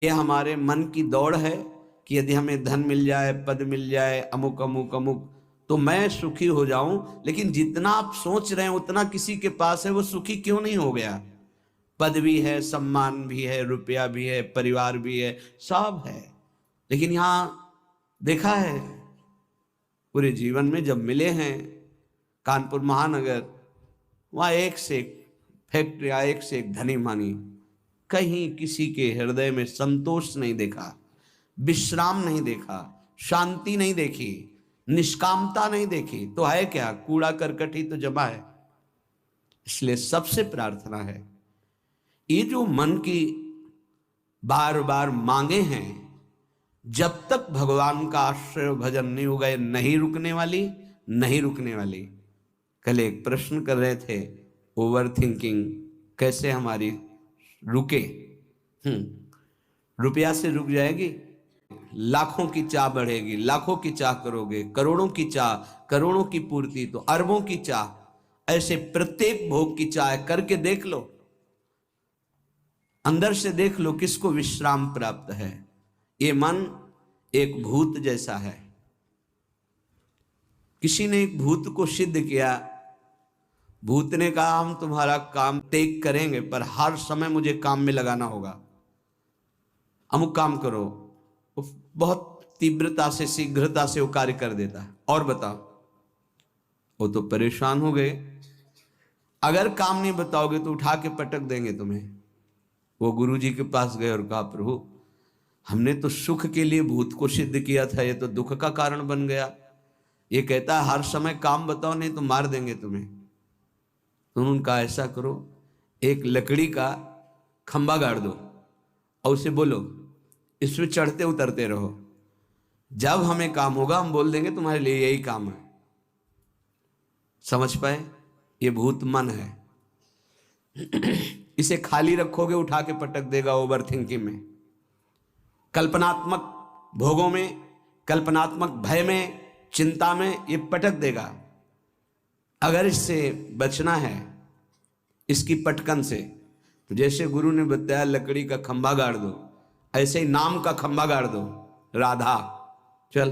ये हमारे मन की दौड़ है कि यदि हमें धन मिल जाए, पद मिल जाए, अमुक अमुक अमुक, तो मैं सुखी हो जाऊं। लेकिन जितना आप सोच रहे हैं उतना किसी के पास है, वो सुखी क्यों नहीं हो गया? पद भी है, सम्मान भी है, रुपया भी है, परिवार भी है, सब है। लेकिन यहां देखा है पूरे जीवन में जब मिले हैं कानपुर महानगर, वहां एक से एक फैक्ट्रियां, एक से एक धनी मानी, कहीं किसी के हृदय में संतोष नहीं देखा, विश्राम नहीं देखा, शांति नहीं देखी, निष्कामता नहीं देखी। तो है क्या? कूड़ा करकट ही तो जमा है। इसलिए सबसे प्रार्थना है, ये जो मन की बार बार मांगे हैं, जब तक भगवान का आश्रय भजन नहीं होगा, ये नहीं रुकने वाली, नहीं रुकने वाली। कल एक प्रश्न कर रहे थे, ओवर थिंकिंग कैसे हमारी रुके। रुपया से रुक जाएगी? लाखों की चाह बढ़ेगी, लाखों की चाह करोगे, करोड़ों की चाह, करोड़ों की पूर्ति तो अरबों की चाह। ऐसे प्रत्येक भोग की चाह करके देख लो, अंदर से देख लो किसको विश्राम प्राप्त है। ये मन एक भूत जैसा है। किसी ने एक भूत को सिद्ध किया, भूत ने कहा हम तुम्हारा काम त्याग करेंगे पर हर समय मुझे काम में लगाना होगा, अमुक काम करो। बहुत तीव्रता से, शीघ्रता से वो कार्य कर देता है। और बताओ, वो तो परेशान हो गए। अगर काम नहीं बताओगे तो उठा के पटक देंगे तुम्हें। वो गुरुजी के पास गए और कहा प्रभु हमने तो सुख के लिए भूत को सिद्ध किया था, ये तो दुख का कारण बन गया। ये कहता है हर समय काम बताओ नहीं तो मार देंगे तुम्हें। तो उन्होंने कहा ऐसा करो, एक लकड़ी का खंबा गाड़ दो और उसे बोलो इसमें चढ़ते उतरते रहो, जब हमें काम होगा हम बोल देंगे तुम्हारे लिए यही काम है। समझ पाए? ये भूत मन है। इसे खाली रखोगे उठा के पटक देगा ओवर थिंकिंग में, कल्पनात्मक भोगों में, कल्पनात्मक भय में, चिंता में, ये पटक देगा। अगर इससे बचना है, इसकी पटकन से, तो जैसे गुरु ने बताया लकड़ी का खंभा गाड़ दो, ऐसे ही नाम का खंभा गाड़ दो। राधा, चल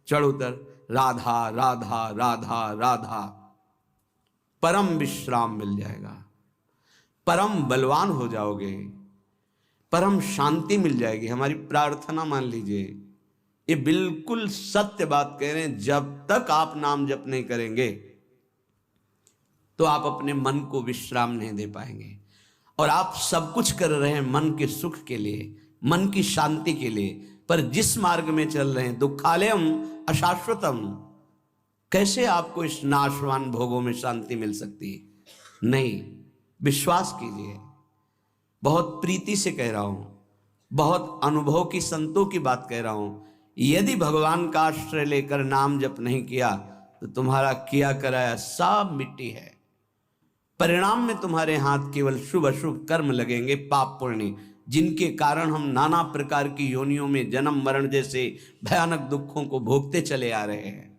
चढ़ उतर, राधा राधा राधा राधा, परम विश्राम मिल जाएगा, परम बलवान हो जाओगे, परम शांति मिल जाएगी। हमारी प्रार्थना मान लीजिए, ये बिल्कुल सत्य बात कह रहे हैं। जब तक आप नाम जप नहीं करेंगे तो आप अपने मन को विश्राम नहीं दे पाएंगे। और आप सब कुछ कर रहे हैं मन के सुख के लिए, मन की शांति के लिए, पर जिस मार्ग में चल रहे हैं दुखालयम अशाश्वतम, कैसे आपको इस नाशवान भोगों में शांति मिल सकती है? नहीं। विश्वास कीजिए, बहुत प्रीति से कह रहा हूं, बहुत अनुभव की, संतों की बात कह रहा हूं। यदि भगवान का आश्रय लेकर नाम जप नहीं किया तो तुम्हारा किया कराया सब मिट्टी है। परिणाम में तुम्हारे हाथ केवल शुभ अशुभ कर्म लगेंगे, पाप पुण्य, जिनके कारण हम नाना प्रकार की योनियों में जन्म मरण जैसे भयानक दुखों को भोगते चले आ रहे हैं।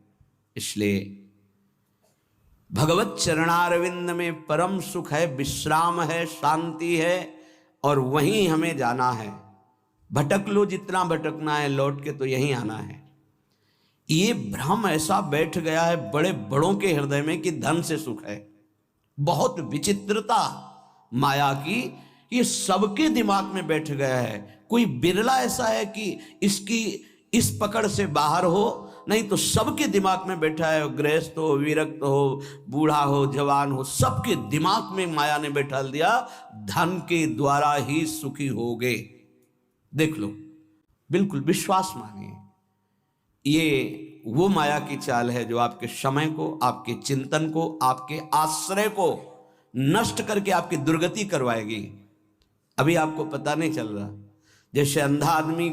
इसलिए भगवत चरणारविंद में परम सुख है, विश्राम है, शांति है, और वहीं हमें जाना है। भटक लो जितना भटकना है, लौट के तो यहीं आना है। ये भ्रम ऐसा बैठ गया है बड़े बड़ों के हृदय में कि धन से सुख है। बहुत विचित्रता माया की, ये सबके दिमाग में बैठ गया है। कोई बिरला ऐसा है कि इसकी इस पकड़ से बाहर हो, नहीं तो सबके दिमाग में बैठा है। गृहस्थ हो, विरक्त हो, बूढ़ा हो, जवान हो, सबके दिमाग में माया ने बैठा दिया धन के द्वारा ही सुखी होगे। देख लो, बिल्कुल विश्वास मानिए, ये वो माया की चाल है जो आपके समय को, आपके चिंतन को, आपके आश्रय को नष्ट करके आपकी दुर्गति करवाएगी। अभी आपको पता नहीं चल रहा, जैसे अंधा आदमी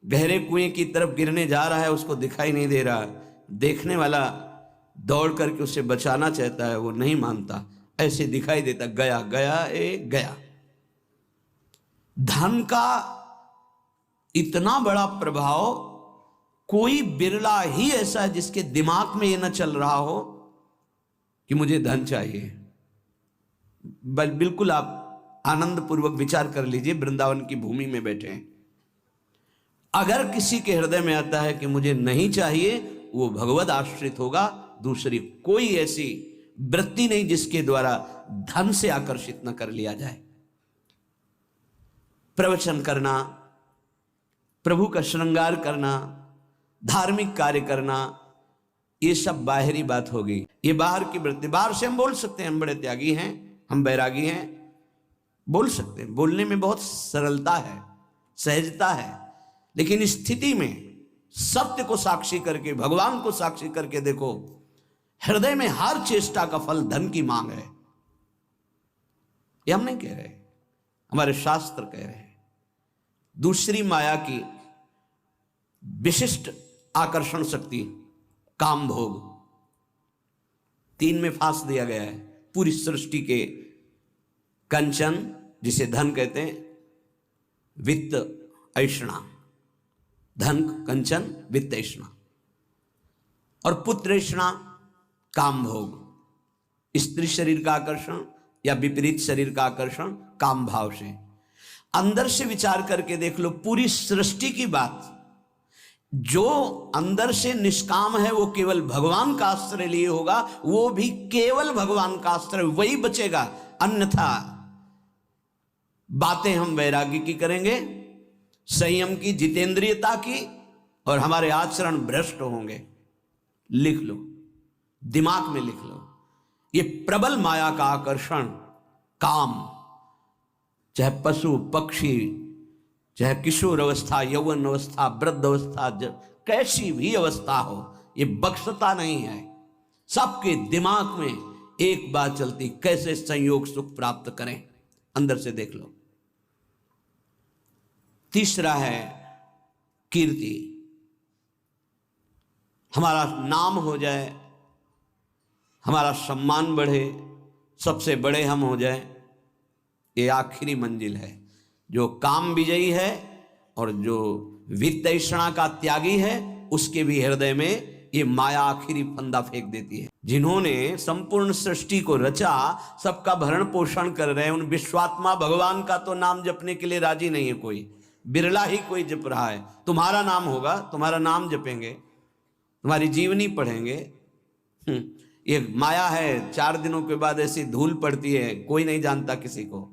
गहरे कुएं की तरफ गिरने जा रहा है, उसको दिखाई नहीं दे रहा, देखने वाला दौड़ करके उसे बचाना चाहता है, वो नहीं मानता, ऐसे दिखाई देता, गया गया गया। धन का इतना बड़ा प्रभाव, कोई बिरला ही ऐसा है जिसके दिमाग में ये न चल रहा हो कि मुझे धन चाहिए। बिल्कुल आप आनंद पूर्वक विचार कर लीजिए, वृंदावन की भूमि में बैठे हैं, अगर किसी के हृदय में आता है कि मुझे नहीं चाहिए, वो भगवद आश्रित होगा। दूसरी कोई ऐसी वृत्ति नहीं जिसके द्वारा धन से आकर्षित न कर लिया जाए। प्रवचन करना, प्रभु का श्रृंगार करना, धार्मिक कार्य करना, ये सब बाहरी बात होगी। ये बाहर की वृत्ति। बाहर से हम बोल सकते हैं हम बड़े त्यागी हैं, हम बैरागी हैं, बोल सकते हैं। बोलने में बहुत सरलता है, सहजता है। लेकिन स्थिति में सत्य को साक्षी करके, भगवान को साक्षी करके देखो, हृदय में हर चेष्टा का फल धन की मांग है। ये हम नहीं कह रहे, हमारे शास्त्र कह रहे हैं। दूसरी माया की विशिष्ट आकर्षण शक्ति काम भोग, 3 में फांस दिया गया है। पूरी सृष्टि के कंचन, जिसे धन कहते हैं, वित्त ऐषणा, धन कंचन वित्त ऐषणा, और पुत्र ऐषणा काम भोग। स्त्री शरीर का आकर्षण या विपरीत शरीर का आकर्षण काम भाव से। अंदर से विचार करके देख लो, पूरी सृष्टि की बात, जो अंदर से निष्काम है वो केवल भगवान का आश्रय लिए होगा, वो भी केवल भगवान का आश्रय वही बचेगा। अन्यथा बातें हम वैराग्य की करेंगे, संयम की, जितेंद्रियता की, और हमारे आचरण भ्रष्ट होंगे। लिख लो, दिमाग में लिख लो। ये प्रबल माया का आकर्षण काम, चाहे पशु पक्षी, चाहे किशोर अवस्था, यौवन अवस्था, वृद्ध अवस्था, कैसी भी अवस्था हो, ये बख्शता नहीं है। सबके दिमाग में एक बात चलती, कैसे संयोग सुख प्राप्त करें। अंदर से देख लो। तीसरा है कीर्ति, हमारा नाम हो जाए, हमारा सम्मान बढ़े, सबसे बड़े हम हो जाए। ये आखिरी मंजिल है। जो काम विजयी है और जो वित्त ऐषणा का त्यागी है, उसके भी हृदय में ये माया आखिरी फंदा फेंक देती है। जिन्होंने संपूर्ण सृष्टि को रचा, सबका भरण पोषण कर रहे हैं, उन विश्वात्मा भगवान का तो नाम जपने के लिए राजी नहीं है कोई। बिरला ही कोई जप रहा है। तुम्हारा नाम होगा, तुम्हारा नाम जपेंगे, तुम्हारी जीवनी पढ़ेंगे। ये माया है, 4 दिनों के बाद ऐसी धूल पड़ती है, कोई नहीं जानता किसी को।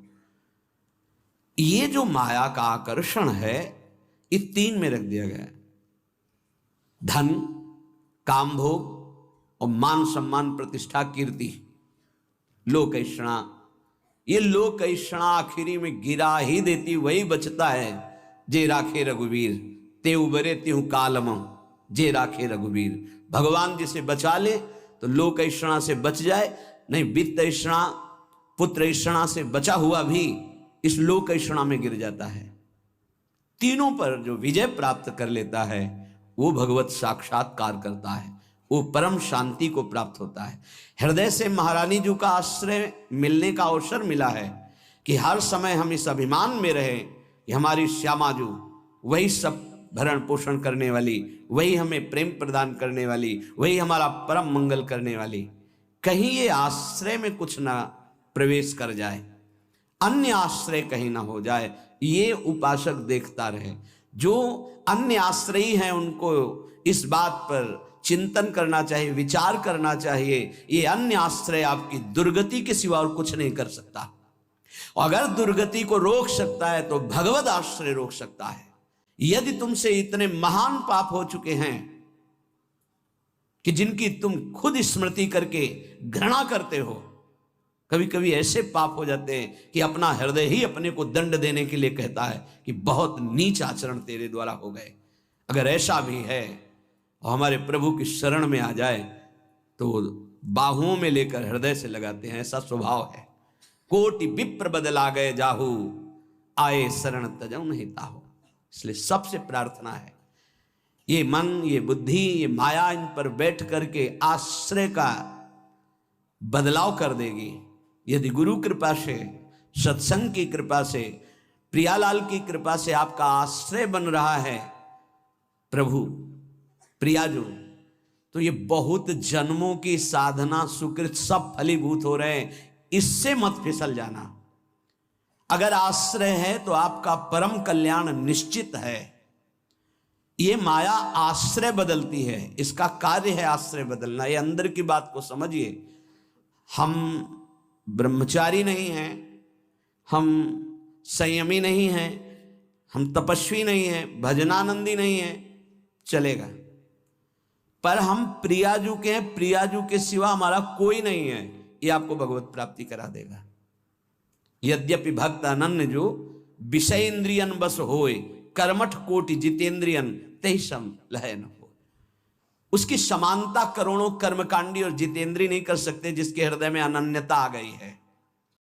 ये जो माया का आकर्षण है, ये 3 में रख दिया गया है। धन, काम भोग और मान सम्मान प्रतिष्ठा कीर्ति, लोक ऐषणा। ये लोक ऐषणा आखिरी में गिरा ही देती, वही बचता है। जे राखे रघुवीर ते उबरे त्यू कालम, जे राखे रघुवीर। भगवान जिसे बचा ले तो लोक ऐषणा से बच जाए, नहीं वित्त ऐषणा, पुत्र ऐषणा से बचा हुआ भी इस लोक ऐषणा में गिर जाता है। तीनों पर जो विजय प्राप्त कर लेता है, वो भगवत साक्षात्कार करता है, वो परम शांति को प्राप्त होता है। हृदय से महारानी जी का आश्रय मिलने का अवसर मिला है कि हर समय हम इस अभिमान में रहे कि हमारी श्यामा जी वही सब भरण पोषण करने वाली, वही हमें प्रेम प्रदान करने वाली, वही हमारा परम मंगल करने वाली। कहीं ये आश्रय में कुछ ना प्रवेश कर जाए, अन्य आश्रय कहीं ना हो जाए, ये उपासक देखता रहे। जो अन्य आश्रयी हैं उनको इस बात पर चिंतन करना चाहिए, विचार करना चाहिए। ये अन्य आश्रय आपकी दुर्गति के सिवा और कुछ नहीं कर सकता। अगर दुर्गति को रोक सकता है तो भगवद आश्रय रोक सकता है। यदि तुमसे इतने महान पाप हो चुके हैं कि जिनकी तुम खुद स्मृति करके घृणा करते हो, कभी कभी ऐसे पाप हो जाते हैं कि अपना हृदय ही अपने को दंड देने के लिए कहता है कि बहुत नीच आचरण तेरे द्वारा हो गए। अगर ऐसा भी है और हमारे प्रभु की शरण में आ जाए तो बाहुओं में लेकर हृदय से लगाते हैं, ऐसा स्वभाव है। कोटि विप्र बदला गए जाहू, आए शरण तजौ नहीं ताहू। इसलिए सबसे प्रार्थना है, ये मन, ये बुद्धि, ये माया इन पर बैठ करके आश्रय का बदलाव कर देगी। यदि गुरु कृपा से, सत्संग की कृपा से, प्रियालाल की कृपा से आपका आश्रय बन रहा है प्रभु प्रियाजू, तो ये बहुत जन्मों की साधना सुकृत सब फलीभूत हो रहे हैं। इससे मत फिसल जाना। अगर आश्रय है तो आपका परम कल्याण निश्चित है। ये माया आश्रय बदलती है, इसका कार्य है आश्रय बदलना। ये अंदर की बात को समझिए। हम ब्रह्मचारी नहीं हैं, हम संयमी नहीं हैं, हम तपस्वी नहीं हैं, भजनानंदी नहीं हैं, चलेगा। पर हम प्रियाजू के हैं, प्रियाजू के सिवा हमारा कोई नहीं है, ये आपको भगवत प्राप्ति करा देगा। यद्यपि भक्त अनन्य जो विषय इंद्रियन बस होए, कर्मठ कोटि जितेंद्रियन तेहि सम लय न हो। उसकी समानता करोड़ों कर्मकांडी और जितेंद्री नहीं कर सकते जिसके हृदय में अनन्यता आ गई है।